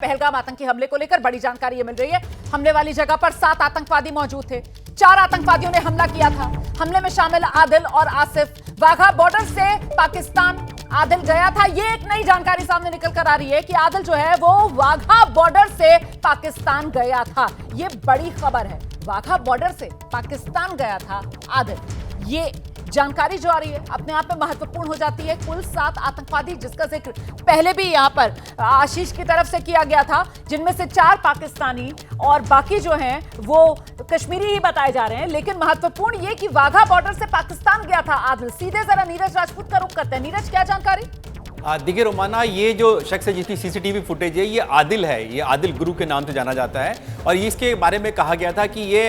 पहलगाम आतंकी हमले को लेकर बड़ी जानकारी ये मिल रही है। हमले वाली जगह पर 7 आतंकवादी मौजूद थे। 4 आतंकवादियों ने हमला किया था। हमले में शामिल आदिल और आसिफ वाघा बॉर्डर से पाकिस्तान आदिल गया था। ये एक नई जानकारी सामने निकल कर आ रही है कि आदिल जो है वो वाघा बॉर्डर से पाकिस्तान गया था। ये बड़ी खबर है। वाघा बॉर्डर से पाकिस्तान गया था आदिल। ये जानकारी जो आ रही है अपने आप में महत्वपूर्ण हो जाती है। कुल 7 आतंकवादी जिसका जिक्र पहले भी यहां पर आशीष की तरफ से किया गया था, जिनमें से 4 पाकिस्तानी और बाकी जो हैं वो कश्मीरी ही बताए जा रहे हैं। लेकिन महत्वपूर्ण ये कि वाघा बॉर्डर से पाकिस्तान गया था आदिल। सीधे जरा नीरज राजपूत का रुख करते हैं। नीरज, क्या जानकारी? देखिए रोमाना, ये जो शख्स है जिसकी सीसीटीवी फुटेज है ये आदिल है। ये आदिल गुरु के नाम से जाना जाता है और इसके बारे में कहा गया था कि ये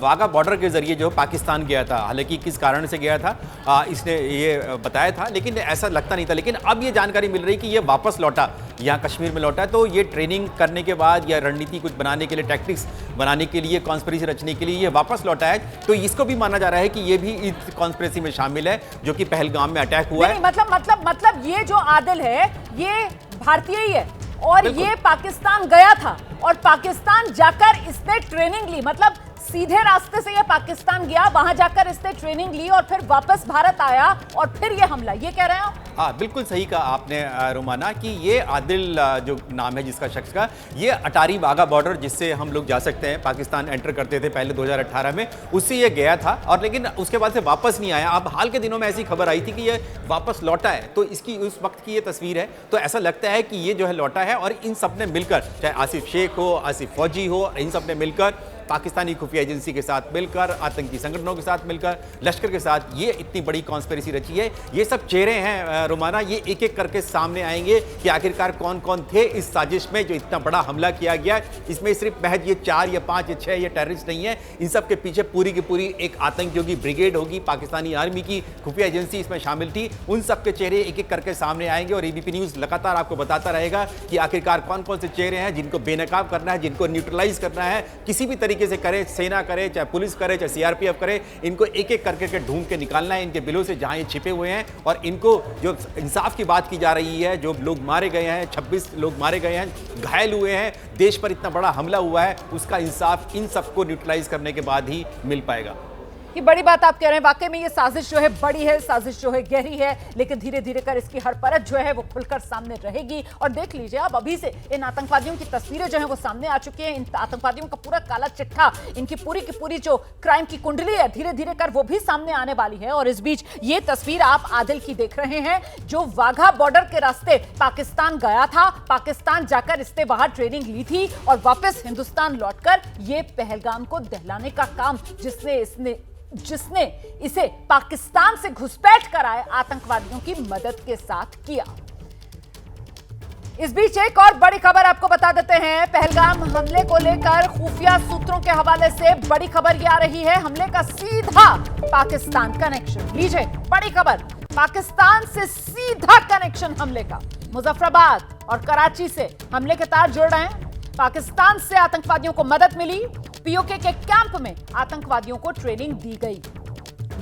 वाघा बॉर्डर के जरिए जो पाकिस्तान गया था। हालांकि किस कारण से गया था इसने ये बताया था, लेकिन ऐसा लगता नहीं था। लेकिन अब ये जानकारी मिल रही कि ये वापस लौटा, यहाँ कश्मीर में लौटा। तो ये ट्रेनिंग करने के बाद या रणनीति कुछ बनाने के लिए, टैक्टिक्स बनाने के लिए, कॉन्स्पिरेसी रचने के लिए ये वापस लौटा है। तो इसको भी माना जा रहा है कि ये भी इस कॉन्स्पिरेसी में शामिल है जो कि पहलगाम में अटैक हुआ है। मतलब ये जो आदिल है ये भारतीय ही है और ये पाकिस्तान गया था और पाकिस्तान जाकर इसने ट्रेनिंग ली। मतलब सीधे रास्ते से ये पाकिस्तान गया, वहां जाकर इसने ट्रेनिंग ली और फिर वापस भारत आया और फिर ये हमला। ये कह रहे हो? हाँ, बिल्कुल सही कहा आपने रोमाना कि ये आदिल जो नाम है जिसका शख्स का, ये अटारी वाघा बॉर्डर जिससे हम लोग जा सकते हैं, पाकिस्तान एंटर करते थे पहले 2018 में, उससे ये गया था और लेकिन उसके बाद से वापस नहीं आया। अब हाल के दिनों में ऐसी खबर आई थी कि ये वापस लौटा है। तो इसकी उस वक्त की ये तस्वीर है। तो ऐसा लगता है कि ये जो है लौटा है और इन सब ने मिलकर, चाहे आसिफ शेख हो, आसिफ फौजी हो, इन सब ने मिलकर पाकिस्तानी खुफिया एजेंसी के साथ मिलकर, आतंकी संगठनों के साथ मिलकर, लश्कर के साथ ये इतनी बड़ी कॉन्स्पिरेसी रची है। ये सब चेहरे हैं रोमाना, ये एक एक करके सामने आएंगे कि आखिरकार कौन कौन थे इस साजिश में जो इतना बड़ा हमला किया गया। इसमें सिर्फ महज ये 4 या 5 या 6 ये टेररिस्ट नहीं है। इन सब के पीछे पूरी की पूरी एक आतंकियों की ब्रिगेड होगी, पाकिस्तानी आर्मी की खुफिया एजेंसी इसमें शामिल थी। उन सब के चेहरे एक एक करके सामने आएंगे और एबीपी न्यूज़ लगातार आपको बताता रहेगा कि आखिरकार कौन कौन से चेहरे हैं जिनको बेनकाब करना है, जिनको न्यूट्रलाइज करना है, किसी भी तरीके से करे, सेना करे, चाहे पुलिस करे, चाहे सीआरपीएफ करे, इनको एक एक करके ढूंढ के निकालना है इनके बिलों से जहां ये छिपे हुए हैं। और इनको जो इंसाफ की बात की जा रही है, जो लोग मारे गए हैं, 26 लोग मारे गए हैं, घायल हुए हैं, देश पर इतना बड़ा हमला हुआ है, उसका इंसाफ इन सबको न्यूट्रलाइज करने के बाद ही मिल पाएगा। ये बड़ी बात आप कह रहे हैं। वाकई में ये साजिश जो है बड़ी है, साजिश जो है गहरी है, लेकिन धीरे धीरे कर इसकी हर परत जो है वो खुलकर सामने रहेगी। और देख लीजिए आप, अभी से इन आतंकवादियों की तस्वीरें जो है वो सामने आ चुकी हैं। इन आतंकवादियों का पूरा काला चिट्ठा, इनकी पूरी की पूरी जो क्राइम की कुंडली है, धीरे धीरे कर वो भी सामने आने वाली है। और इस बीच ये तस्वीर आप आदिल की देख रहे हैं जो वाघा बॉर्डर के रास्ते पाकिस्तान गया था। पाकिस्तान जाकर इसने वहां ट्रेनिंग ली थी और वापस हिंदुस्तान लौटकर ये पहलगाम को दहलाने का काम जिसने इसे पाकिस्तान से घुसपैठ कराए आतंकवादियों की मदद के साथ किया। इस बीच एक और बड़ी खबर आपको बता देते हैं। पहलगाम हमले को लेकर खुफिया सूत्रों के हवाले से बड़ी खबर ये आ रही है। हमले का सीधा पाकिस्तान कनेक्शन। लीजिए बड़ी खबर, पाकिस्तान से सीधा कनेक्शन हमले का। मुजफ्फराबाद और कराची से हमले के तार जुड़ रहे हैं। पाकिस्तान से आतंकवादियों को मदद मिली। पीओके के कैंप में आतंकवादियों को ट्रेनिंग दी गई।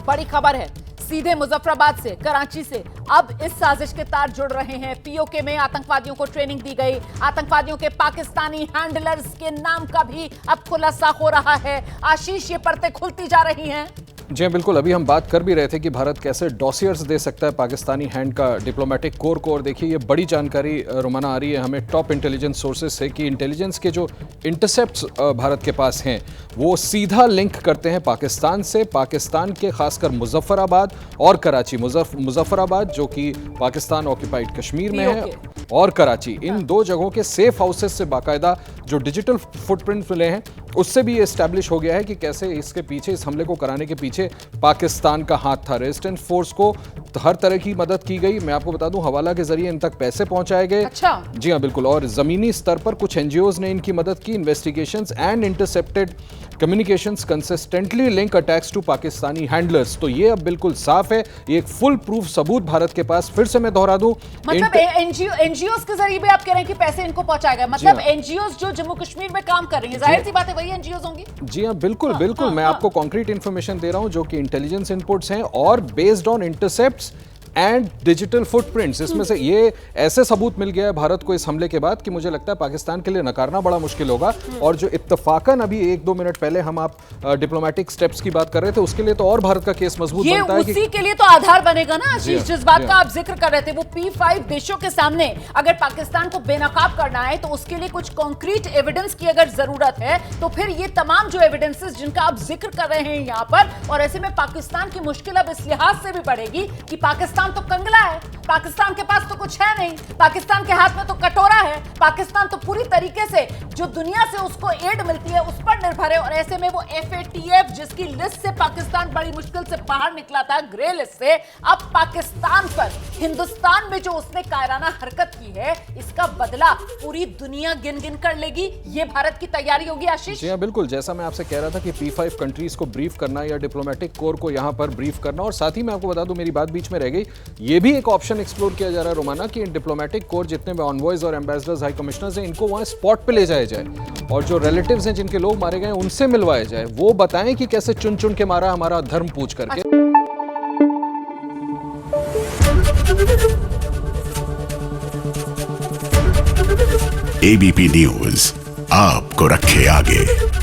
बड़ी खबर है, सीधे मुजफ्फराबाद से, कराची से अब इस साजिश के तार जुड़ रहे हैं। पीओके में आतंकवादियों को ट्रेनिंग दी गई। आतंकवादियों के पाकिस्तानी हैंडलर्स के नाम का भी अब खुलासा हो रहा है। आशीष, ये परतें खुलती जा रही हैं। जी हाँ, बिल्कुल। अभी हम बात कर भी रहे थे कि भारत कैसे डॉसियर्स दे सकता है पाकिस्तानी हैंड का डिप्लोमेटिक कोर को। और देखिए ये बड़ी जानकारी रोमाना आ रही है हमें टॉप इंटेलिजेंस सोर्सेज से कि इंटेलिजेंस के जो इंटरसेप्ट्स भारत के पास हैं वो सीधा लिंक करते हैं पाकिस्तान से, पाकिस्तान के खासकर मुजफ्फराबाद और कराची। मुजफ्फराबाद जो कि पाकिस्तान ऑक्यूपाइड कश्मीर में है, और कराची, इन 2 जगहों के सेफ हाउसेस से बाकायदा जो डिजिटल फुटप्रिंट मिले हैं उससे भी एस्टैब्लिश हो गया है कि कैसे इसके पीछे, इस हमले को कराने के पीछे पाकिस्तान का हाथ था। रेजिस्टेंस फोर्स को हर तरह की मदद की गई। मैं आपको बता दूं, हवाला के जरिए इन तक पैसे पहुंचाए गए। अच्छा। जी हाँ, बिल्कुल। और जमीनी स्तर पर कुछ एनजीओज ने इनकी मदद की। Investigations and intercepted communications consistently link attacks to Pakistani handlers. तो ये अब बिल्कुल साफ है, ये एक फुल प्रूफ सबूत भारत के पास। फिर से मैं दोहरा दूं, मतलब एनजीओज के जरिए भी आप कह रहे हैं कि पैसे इनको पहुंचाए गए। मतलब एनजीओज जो जम्मू कश्मीर में काम कर रही हैं, जाहिर सी बात है वही एनजीओज होंगी। जी हाँ, बिल्कुल बिल्कुल। मैं आपको कॉन्क्रीट इंफॉर्मेशन दे रहा हूं जो कि इंटेलिजेंस इनपुट्स हैं और based on intercepts and digital footprints, इसमें से ये ऐसे सबूत मिल गया है भारत को इस हमले के बाद कि मुझे लगता है पाकिस्तान के लिए नकारना बड़ा मुश्किल होगा। और जो इत्तफाकन अभी 1-2 मिनट पहले हम आप डिप्लोमेटिक स्टेप्स की बात कर रहे थे, उसके लिए तो और भारत का केस मजबूत ये बनता है उसी के लिए तो आधार बनेगा ना आशीष, हाँ, जिस बात जी का हाँ। आप जिक्र कर रहे थे, वो P5 देशों के सामने अगर पाकिस्तान को बेनकाब करना है तो उसके लिए कुछ कॉन्क्रीट एविडेंस की अगर जरूरत है, तो फिर ये तमाम जो एविडेंसेस जिनका आप जिक्र कर रहे हैं यहां पर, और ऐसे में पाकिस्तान की मुश्किल अब इस लिहाज से भी बढ़ेगी कि पाकिस्तान तो कंगला है, पाकिस्तान के पास तो कुछ है नहीं, पाकिस्तान के हाथ में तो कटोरा है, पाकिस्तान तो पूरी तरीके से जो दुनिया से उसको एड मिलती है उस पर निर्भर है। और ऐसे में वो FATF जिसकी लिस्ट से पाकिस्तान बड़ी मुश्किल से बाहर निकला था, ग्रे लिस्ट से, अब पाकिस्तान पर हिंदुस्तान में जो उसने कायराना हरकत की है, इसका बदला पूरी दुनिया गिन गिन कर लेगी। ये भारत की तैयारी होगी आशीष। जी हाँ, बिल्कुल, जैसा मैं आपसे कह रहा था कि P5 कंट्रीज को ब्रीफ करना या डिप्लोमेटिक कोर को यहाँ पर ब्रीफ करना, और साथ ही मैं आपको बता दूं, मेरी बात बीच में रह गई, ये भी एक ऑप्शन एक्सप्लोर किया जा रहा है रोमाना कि इन डिप्लोमेटिक कोर जितने भी ऑनवॉयज और एम्बेसडर्स, हाई कमिश्नर्स हैं, इनको वहाँ स्पॉट पे ले जाया जाए और जो रिलेटिव्स हैं जिनके लोग मारे गए उनसे मिलवाया जाए, वो बताएं कि कैसे चुन चुन के मारा हमारा धर्म पूछ करके। ABP न्यूज आपको रखे आगे।